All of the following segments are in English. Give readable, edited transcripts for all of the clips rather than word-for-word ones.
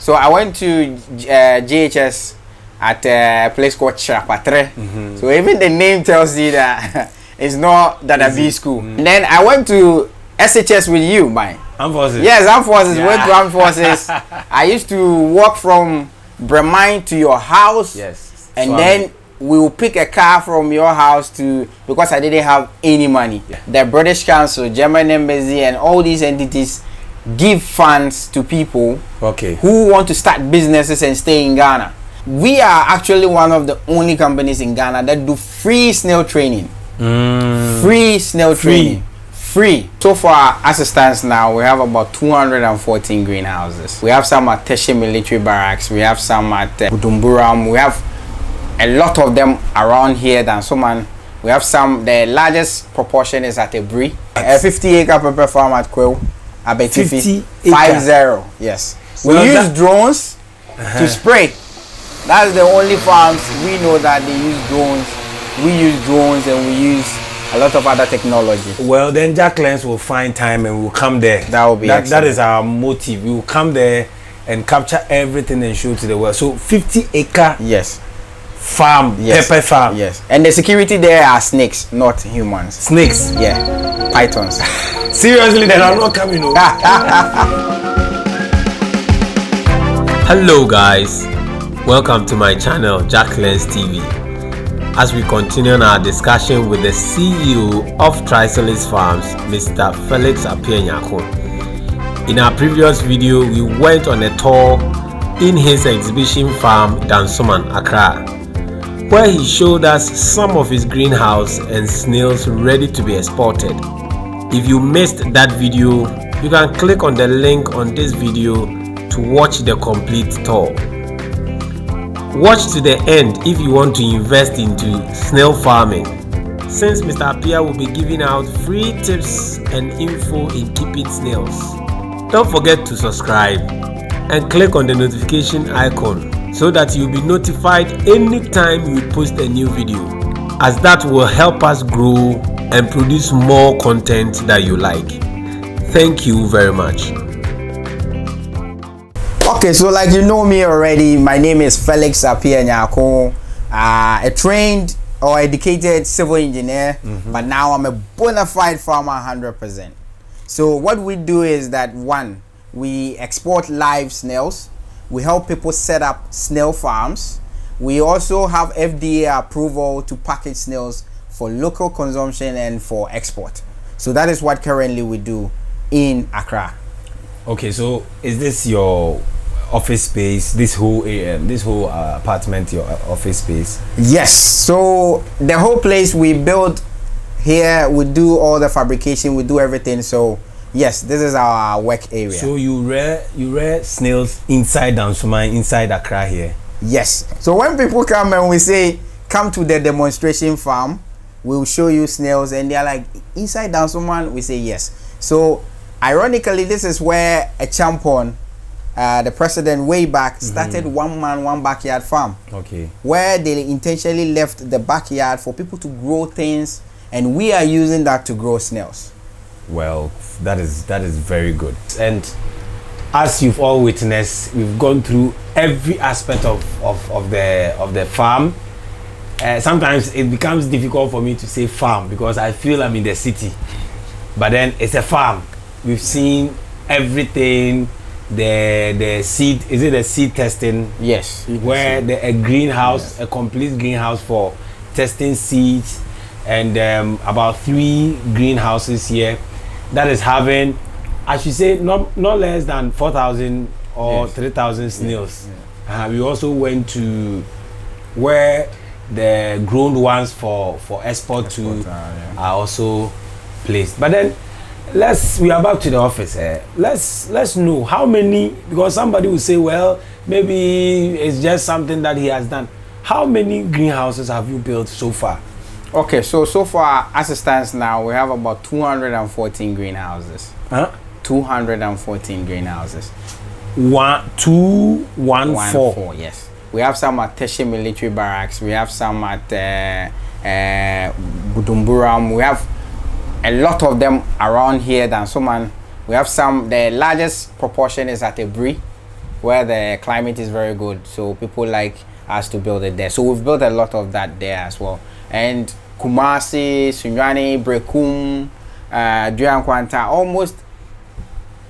So I went to JHS at a place called Chapatre. So even the name tells you that it's not that a B school. And then I went to SHS with you, man. Armed Forces. Yes, Armed Forces. Went to Armed Forces. I used to walk from Bremine to your house. Yes. And then we will pick a car from your house to, because I didn't have any money. The British Council, German Embassy, and all these entities give funds to people who want to start businesses and stay in Ghana. We are actually one of the only companies in Ghana that do free snail training. Free snail training. Free. So far, as it stands now, we have about 214 greenhouses. We have some at Teshe Military Barracks. We have some at Budumburam. We have a lot of them around here than Soman. We have some, the largest proportion is at Ebri. A 50-acre pepper farm at Kweu. 50, yes. We use drones to spray. That's the only farms we know that they use drones. We use drones and we use a lot of other technology. Well, then Jack Lens will find time and we'll come there. That will be that is our motive. We will come there and capture everything and show to the world. So 50-acre farm, pepper farm. Yes. And the security there are snakes, not humans. Snakes? Yeah. Pythons. Seriously, then I'm not coming over. Hello guys, welcome to my channel Jack Lens TV. As we continue our discussion with the CEO of Trisolis Farms, Mr. Felix Apianyako. In our previous video, we went on a tour in his exhibition farm Dansoman, Accra, where he showed us some of his greenhouse and snails ready to be exported. If you missed that video, you can click on the link on this video to watch the complete tour. Watch to the end if you want to invest into snail farming, since Mr. Apia will be giving out free tips and info in keeping snails. Don't forget to subscribe and click on the notification icon so that you'll be notified anytime we post a new video, as that will help us grow and produce more content that you like. Thank you very much. Okay, so like you know me already, my name is Felix Apianyako, a trained or educated civil engineer, but now I'm a bona fide farmer 100%. So what we do is that, one, we export live snails. We help people set up snail farms. We also have FDA approval to package snails for local consumption and for export. So that is what currently we do in Accra. Okay, so is this your office space, this whole apartment, your office space? Yes. So the whole place we build here, we do all the fabrication, we do everything. So yes, this is our work area. So you rear snails inside Dansuma, inside Accra here? Yes. So when people come and we say come to the demonstration farm, we'll show you snails, and they're like, inside Dansuma? We say yes. So ironically, this is where a champion, the president way back, started one man, one backyard farm. Okay. Where they intentionally left the backyard for people to grow things, and we are using that to grow snails. Well, that is very good. And as you've all witnessed, we've gone through every aspect of the farm. Sometimes it becomes difficult for me to say farm because I feel I'm in the city, but then it's a farm. We've seen everything. The seed, is it the seed testing? Yes. Where a greenhouse, a complete greenhouse for testing seeds, and about 3 greenhouses here that is having, I should say, not less than 4,000 or 3,000 snails. We also went to where the grown ones for export to are also placed. But then we are back to the office. Let's know how many, because somebody will say, well, maybe it's just something that he has done. How many greenhouses have you built so far? Okay, so far as it stands now, we have about 214 greenhouses. 214 greenhouses. 214. Yes. We have some at Teshe Military Barracks. We have some at Budumburam. We have a lot of them around here than Soman. We have some, the largest proportion is at Ebri, where the climate is very good. So people like us to build it there. So we've built a lot of that there as well. And Kumasi, Sunyani, Brekum, Duyankwanta, almost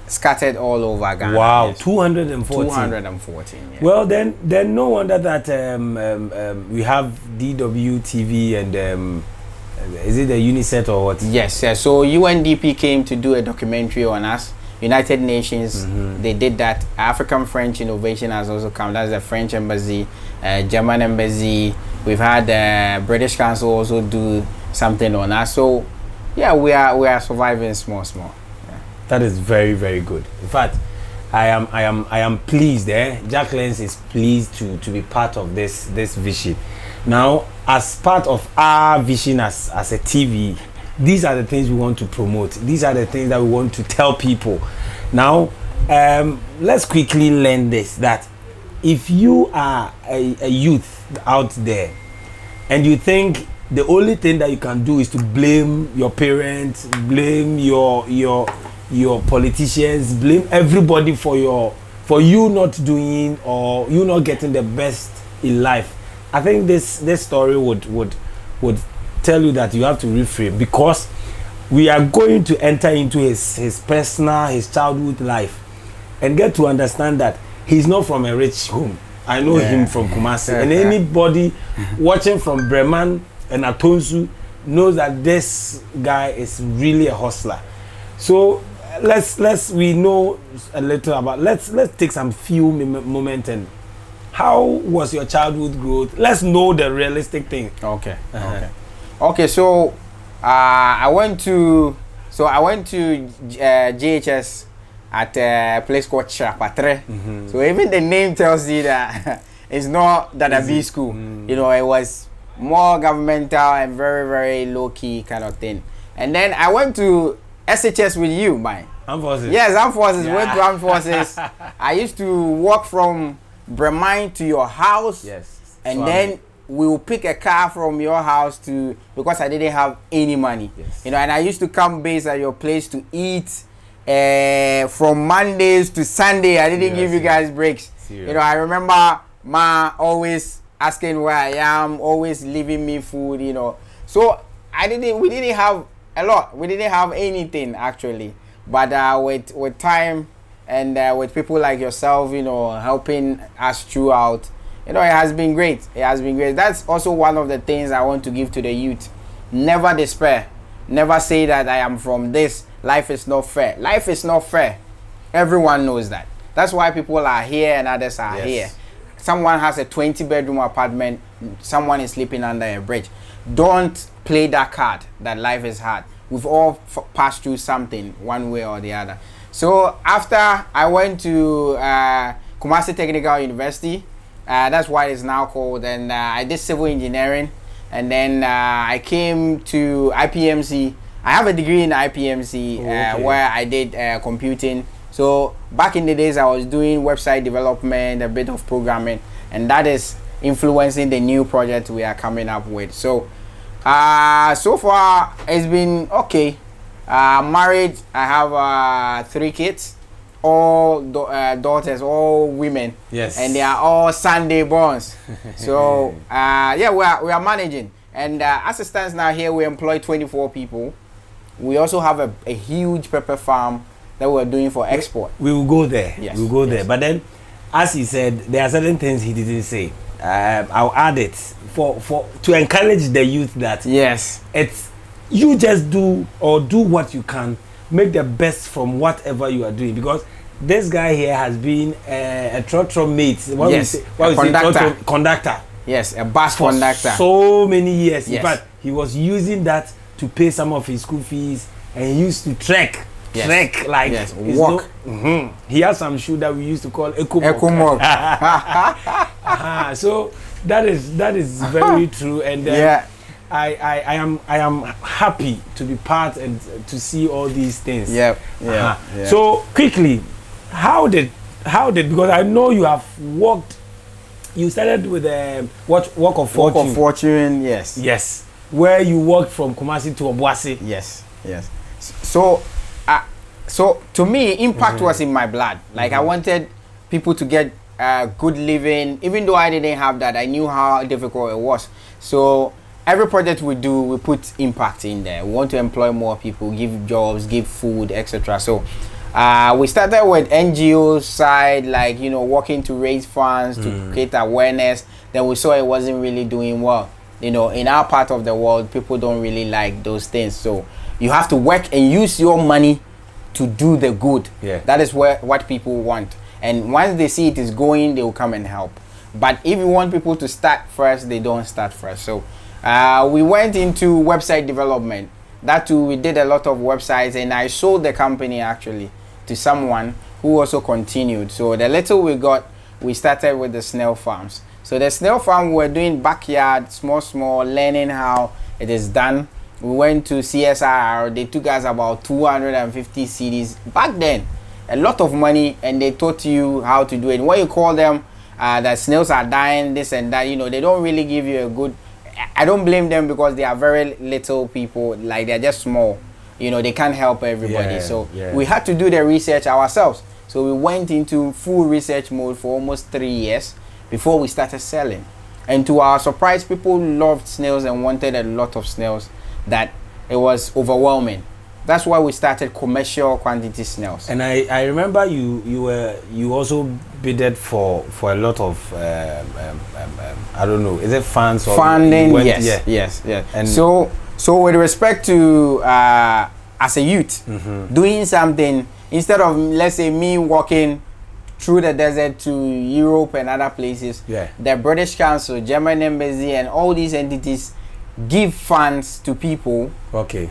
scattered all over Ghana. Wow, yes. 214. 214. Yeah. Well, then no wonder that we have DWTV and is it the UNICEF or what? Yes, yes. So UNDP came to do a documentary on us. United Nations, they did that. African French Innovation has also come. That's the French Embassy, German Embassy. We've had British Council also do something on us. So, yeah, we are surviving small. Yeah. That is very, very good. In fact, I am pleased. Jack Lens is pleased to be part of this vision. Now, as part of our vision as a TV, these are the things we want to promote. These are the things that we want to tell people. Now, let's quickly learn this, that if you are a youth out there and you think the only thing that you can do is to blame your parents, blame your politicians, blame everybody for you not doing or you not getting the best in life, I think this story would tell you that you have to reframe, because we are going to enter into his personal, his childhood life and get to understand that he's not from a rich home. I know him from Kumasi, and anybody watching from Bremen and Atonsu knows that this guy is really a hustler. So we know a little about, let's take some few moments. And how was your childhood growth? Let's know the realistic thing. Okay. Okay, so I went to JHS at a place called Chapatre. So even the name tells you that it's not that a B school. You know, it was more governmental and very, very low key kind of thing. And then I went to SHS with you, man. Armed Forces. Yes, Armed Forces. Went to Armed Forces. I used to walk from Bremen to your house. Yes. And then we will pick a car from your house to, because I didn't have any money. Yes. You know, and I used to come base at your place to eat from Mondays to Sunday. I didn't give you guys breaks. Serious. You know, I remember Ma always asking where I am, always leaving me food, you know. So we didn't have a lot. We didn't have anything actually. But with time and with people like yourself, you know, helping us throughout, you know, it has been great. It has been great. That's also one of the things I want to give to the youth. Never despair. Never say that I am from this. Life is not fair. Life is not fair. Everyone knows that. That's why people are here and others are here. Someone has a 20-bedroom apartment. Someone is sleeping under a bridge. Don't play that card that life is hard. We've all passed through something one way or the other. So after I went to Kumasi Technical University, that's why it's now called, and I did civil engineering, and then I came to IPMC. I have a degree in IPMC where I did computing. So back in the days, I was doing website development, a bit of programming, and that is influencing the new project we are coming up with. So so far it's been okay. Married, I have 3 kids, all daughters, all women. Yes. And they are all Sunday borns. So yeah, we are managing. And as it stands now here, we employ 24 people. We also have a huge pepper farm that we're doing for export. We will go there. Yes. We will go there. But then, as he said, there are certain things he didn't say. I'll add it to encourage the youth that it's you just do what you can, make the best from whatever you are doing, because this guy here has been a trotro mate. Conductor. Yes, a bus for conductor. So many years. Yes. In fact, he was using that to pay some of his school fees, and he used to trek. Trek, like walk. He has some shoe that we used to call Ekumok. So that is very true, and I am happy to be part and to see all these things. So quickly, how did because I know you have worked. You started with Walk of Fortune. Walk of Fortune, yes. Yes. Where you worked from Kumasi to Obuasi. Yes. So to me, impact was in my blood. Like I wanted people to get good living. Even though I didn't have that, I knew how difficult it was. So every project we do, we put impact in there. We want to employ more people, give jobs, give food, etc. So we started with NGO side, like, you know, working to raise funds, to create awareness. Then we saw it wasn't really doing well. You know, in our part of the world, people don't really like those things. So you have to work and use your money to do the good. Yeah. That is what people want. And once they see it is going, they will come and help. But if you want people to start first, they don't start first. So we went into website development. That too, we did a lot of websites, and I sold the company actually to someone who also continued. So the little we got, we started with the Snail farms. So the Snail farm, we were doing backyard, small, learning how it is done. We went to CSIR. They took us about 250 CDs back then. A lot of money, and they taught you how to do it. When you call them, that snails are dying, this and that, you know, they don't really give you a good. I don't blame them because they are very little people, like they're just small. You know, they can't help everybody. We had to do the research ourselves. So we went into full research mode for almost 3 years before we started selling. And to our surprise, people loved snails and wanted a lot of snails, that it was overwhelming. That's why we started commercial quantity snails. And I remember you also bidded for a lot of I don't know, is it funds or funding? Yes. And so with respect to as a youth, doing something, instead of, let's say, me walking through the desert to Europe and other places, the British Council, German Embassy, and all these entities give funds to people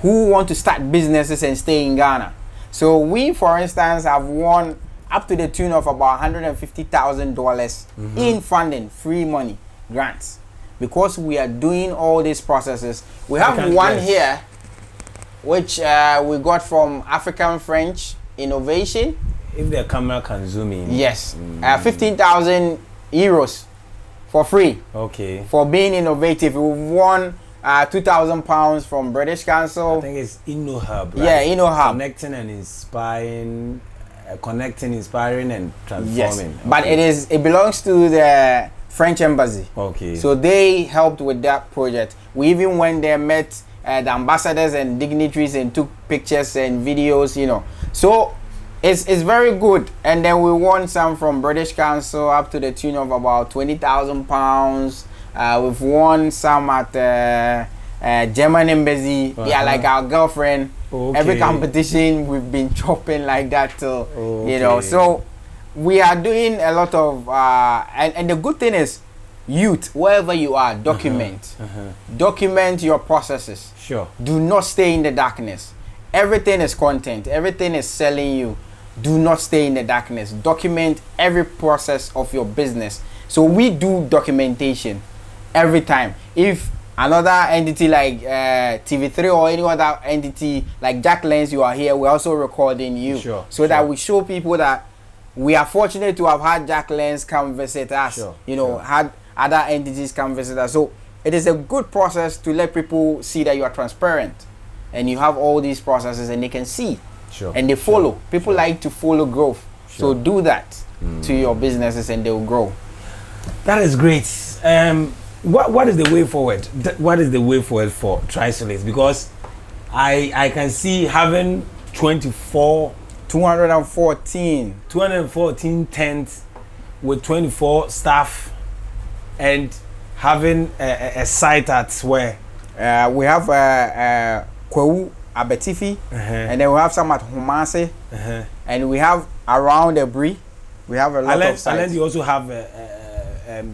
who want to start businesses and stay in Ghana. So we, for instance, have won up to the tune of about $150,000 in funding, free money, grants, because we are doing all these processes. We have one here, which we got from African French Innovation. If the camera can zoom in. Yes, 15,000 euros for free. For being innovative. We've won £2,000 from British Council. I think it's InnoHub, right? Yeah, InnoHub. Connecting, inspiring, and transforming. Yes, but it belongs to the French Embassy. So they helped with that project. We even went there, met the ambassadors and dignitaries, and took pictures and videos, you know. So it's very good. And then we won some from British Council up to the tune of about £20,000. We've won some at German Embassy. Yeah, like our girlfriend. Every competition we've been chopping like that till, you know. So we are doing a lot of and the good thing is, youth, wherever you are, document. Document your processes. Do not stay in the darkness. Everything is content. Everything is selling you. Do not stay in the darkness. Document every process of your business. So we do documentation every time. If another entity like TV3 or any other entity like Jack Lens, you are here, we're also recording you. That we show people that we are fortunate to have had Jack Lens come visit us. Had other entities come visit us. So it is a good process to let people see that you are transparent and you have all these processes and they can see. And they follow. People like to follow growth. So do that to your businesses and they will grow. That is great. What is the way forward? What is the way forward for Trisolis? Because I can see having 214 tents with 24 staff and having a site at where we have Kwewu, Abetifi, and then we have some at Humase, and we have around the Brie. We have a lot of sites. And then you also have a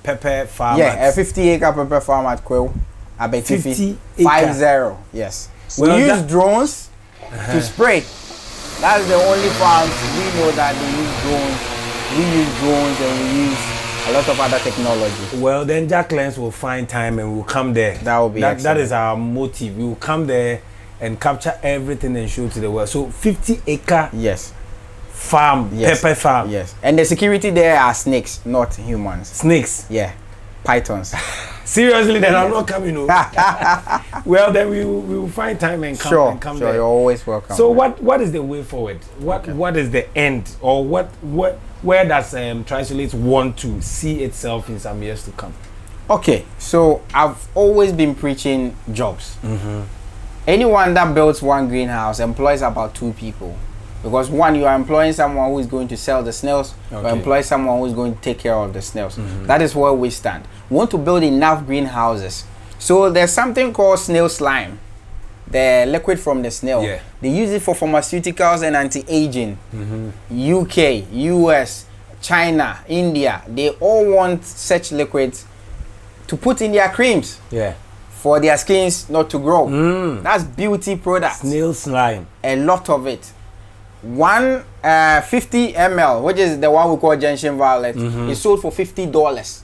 pepper farm. Yeah, a 50-acre pepper farm at Kwewu, Abetifi. 50, yes. We use drones to spray. That's the only farms we know that they use drones. We use drones and we use a lot of other technology. Well, then Jack Lens will find time and we'll come there. That will be excellent. That is our motive. We will come there and capture everything and show to the world. So 50-acre farm, pepper farm. Yes. And the security there are snakes, not humans. Snakes? Yeah. pythons. Seriously, then I'm not coming over. Well, then we will find time and come. Sure, and come sure. there. You're always welcome. So what is the way forward? What is the end, or where does Trisolis want to see itself in some years to come? Okay, so I've always been preaching jobs. Anyone that builds one greenhouse employs about 2 people. Because one, you are employing someone who is going to sell the snails, or employ someone who is going to take care of the snails. That is where we stand. We want to build enough greenhouses. So there's something called snail slime, the liquid from the snail. Yeah. They use it for pharmaceuticals and anti-aging. UK, US, China, India, they all want such liquids to put in their creams. Yeah. For their skins not to grow. That's beauty products. Snail slime. A lot of it. 50 ml, which is the one we call gentian violet, is sold for $50.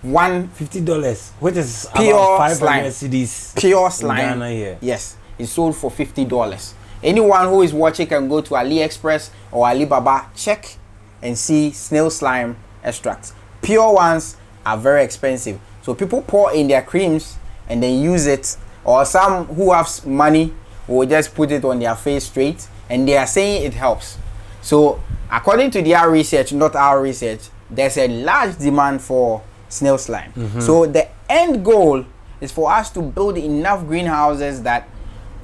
$50, which is pure about 500 slime. cedis. Pure slime. In Ghana here. Yes, it's sold for $50. Anyone who is watching can go to AliExpress or Alibaba, check and see snail slime extracts. Pure ones are very expensive, so people pour in their creams and then use it, or some who have money will just put it on their face straight, and they are saying it helps. So according to their research, not our research, there's a large demand for snail slime. So the end goal is for us to build enough greenhouses that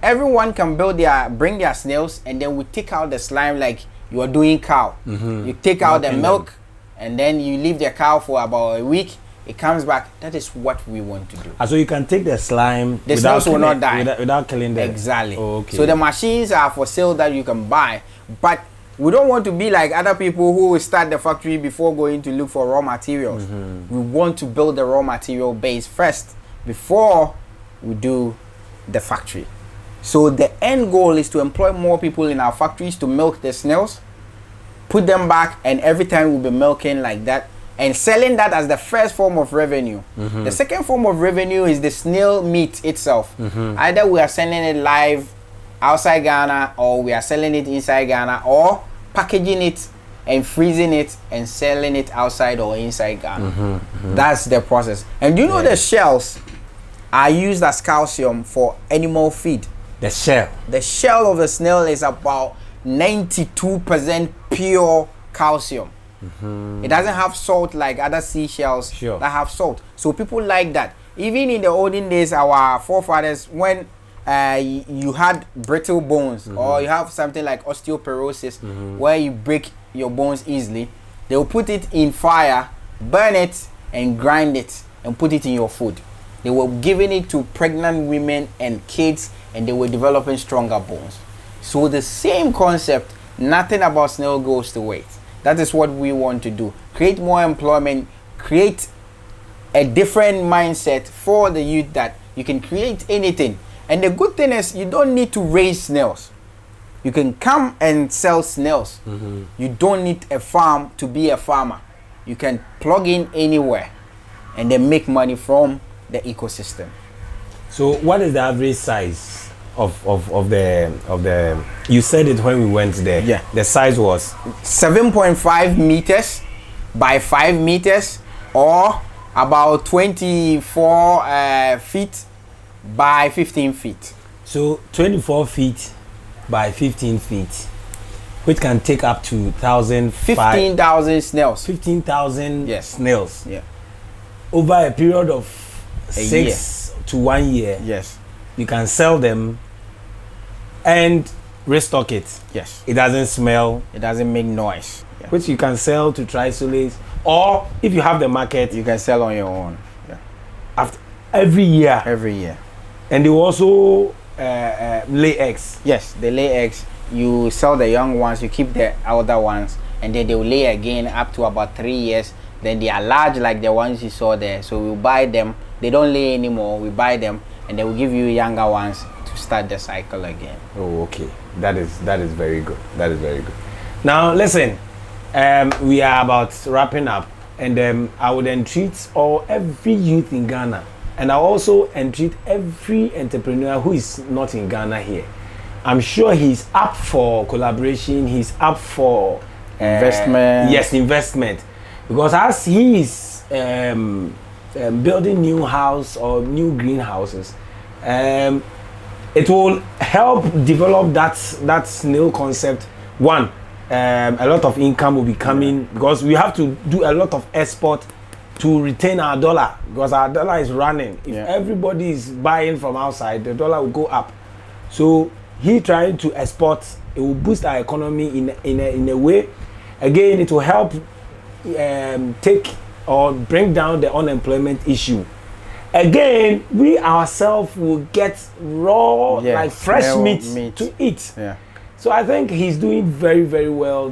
everyone can bring their snails, and then we take out the slime like you are doing cow. You take out the milk, and then you leave the cow for about a week. It comes back. That is what we want to do. So you can take the slime. The snails will not die without killing them. Exactly. Oh, okay. So the machines are for sale that you can buy, but we don't want to be like other people who will start the factory before going to look for raw materials. We want to build the raw material base first before we do the factory. So the end goal is to employ more people in our factories to milk the snails, put them back, and every time we'll be milking like that and selling that as the first form of revenue. The second form of revenue is the snail meat itself. Either we are selling it live outside Ghana, or we are selling it inside Ghana, or packaging it and freezing it and selling it outside or inside Ghana. That's the process. And you know the shells are used as calcium for animal feed. The shell. The shell of the snail is about 92% pure calcium. It doesn't have salt like other seashells that have salt. So people like that. Even in the olden days, our forefathers, when you had brittle bones, or you have something like osteoporosis, where you break your bones easily, they will put it in fire, burn it, and grind it, and put it in your food. They were giving it to pregnant women and kids, and they were developing stronger bones. So the same concept, nothing about snail goes to waste. That is what we want to do. Create more employment, create a different mindset for the youth that you can create anything. And the good thing is you don't need to raise snails. You can come and sell snails. You don't need a farm to be a farmer. You can plug in anywhere and then make money from the ecosystem. So what is the average size of the you said it when we went there? Yeah. The size was 7.5 meters by 5 meters, or about 24 feet by 15 feet. So 24 feet by 15 feet, which can take up to 15,000 snails. 15,000 snails. Yeah. Over a period of 6 to 1 year. Yes. You can sell them and restock it. Yes. It doesn't smell. It doesn't make noise. Yeah. Which you can sell to Trisolis, or if you have the market, you can sell on your own. Yeah. After every year. Every year. And they also lay eggs. Yes, they lay eggs. You sell the young ones, you keep the older ones, and then they will lay again up to about 3 years. Then they are large like the ones you saw there. So we'll buy them. They don't lay anymore. We buy them, and they will give you younger ones to start the cycle again. Oh, okay. That is very good. That is very good. Now listen, we are about wrapping up, and I would entreat every youth in Ghana, and I also entreat every entrepreneur who is not in Ghana here. I'm sure he's up for collaboration. He's up for investment. Yes, investment, because as he is building new house or new greenhouses, it will help develop that snail concept. One, a lot of income will be coming because we have to do a lot of export to retain our dollar, because our dollar is running. If everybody is buying from outside, the dollar will go up. So he trying to export, it will boost our economy in a way. Again, it will help take or bring down the unemployment issue. Again, we ourselves will get raw, like fresh meat to eat. Yeah. So I think he's doing very, very well.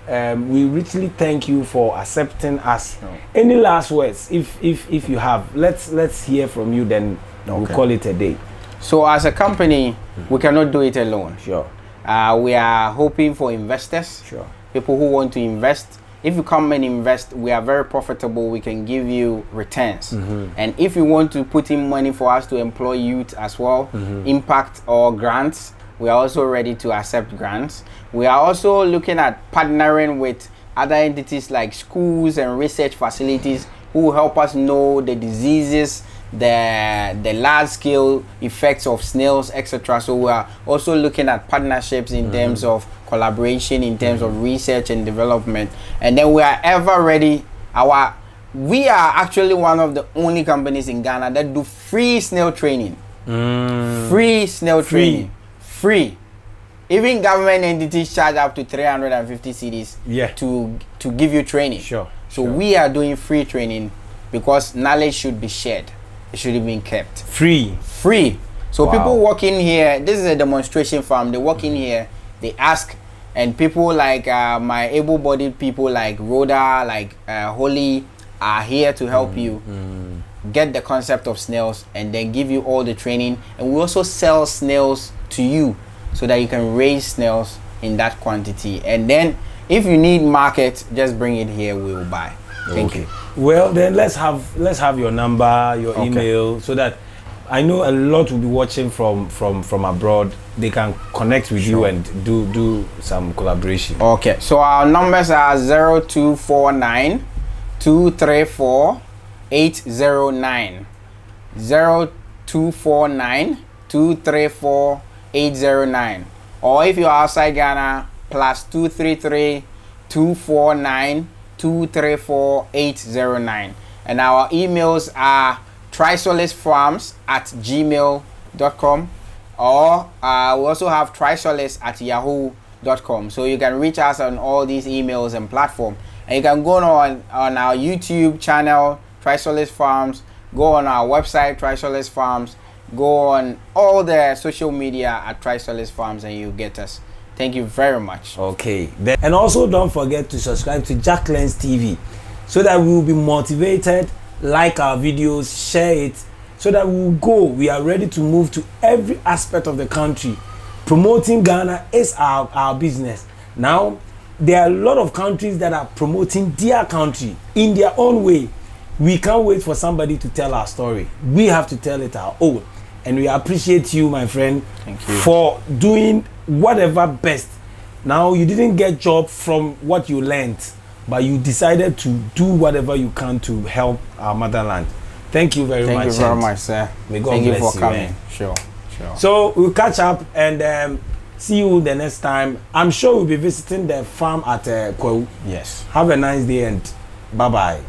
And we richly thank you for accepting us. Any last words, if you have? Let's hear from you. Then we'll call it a day. So as a company, we cannot do it alone. Sure. We are hoping for investors. Sure. People who want to invest. If you come and invest, we are very profitable. We can give you returns. And if you want to put in money for us to employ youth as well, impact or grants, we are also ready to accept grants. We are also looking at partnering with other entities like schools and research facilities who will help us know the diseases, the large scale effects of snails, etc. So we are also looking at partnerships in terms of collaboration, in terms of research and development. And then we are ever ready. We are actually one of the only companies in Ghana that do free snail training. Free snail training. Free. Even government entities charge up to 350 cedis to give you training. So we are doing free training because knowledge should be shared. It should have been kept. Free. So people walk in here. This is a demonstration farm. They walk in here, they ask, and people like my able-bodied people like Rhoda, like Holly are here to help you get the concept of snails and then give you all the training. And we also sell snails to you so that you can raise snails in that quantity. And then if you need market, just bring it here, we will buy. Thank you. Well, then let's have your number, your email, so that I know a lot will be watching from abroad. They can connect with you and do some collaboration. Okay. So our numbers are 0249 234 809. 0249 234 809. Or if you're outside Ghana, plus 233 249 234 809. And our emails are trisolacefarms@gmail.com, or we also have trisolis@yahoo.com. So you can reach us on all these emails and platforms. And you can go on our YouTube channel, Trisolis Farms, go on our website, Trisolis Farms, go on all the social media at Trisolis Farms, and you get us. Thank you very much. Okay. And also don't forget to subscribe to Jacqueline's TV so that we will be motivated, like our videos, share it, so that we are ready to move to every aspect of the country. Promoting Ghana is our business. Now, there are a lot of countries that are promoting their country in their own way. We can't wait for somebody to tell our story. We have to tell it our own. And we appreciate you, my friend, for doing whatever best. Now, you didn't get job from what you learned, but you decided to do whatever you can to help our motherland. Thank you very much. Thank you very much, sir. May God bless you for coming. Man. Sure. So we'll catch up and see you the next time. I'm sure we'll be visiting the farm at Kweu. Yes. Have a nice day and bye-bye.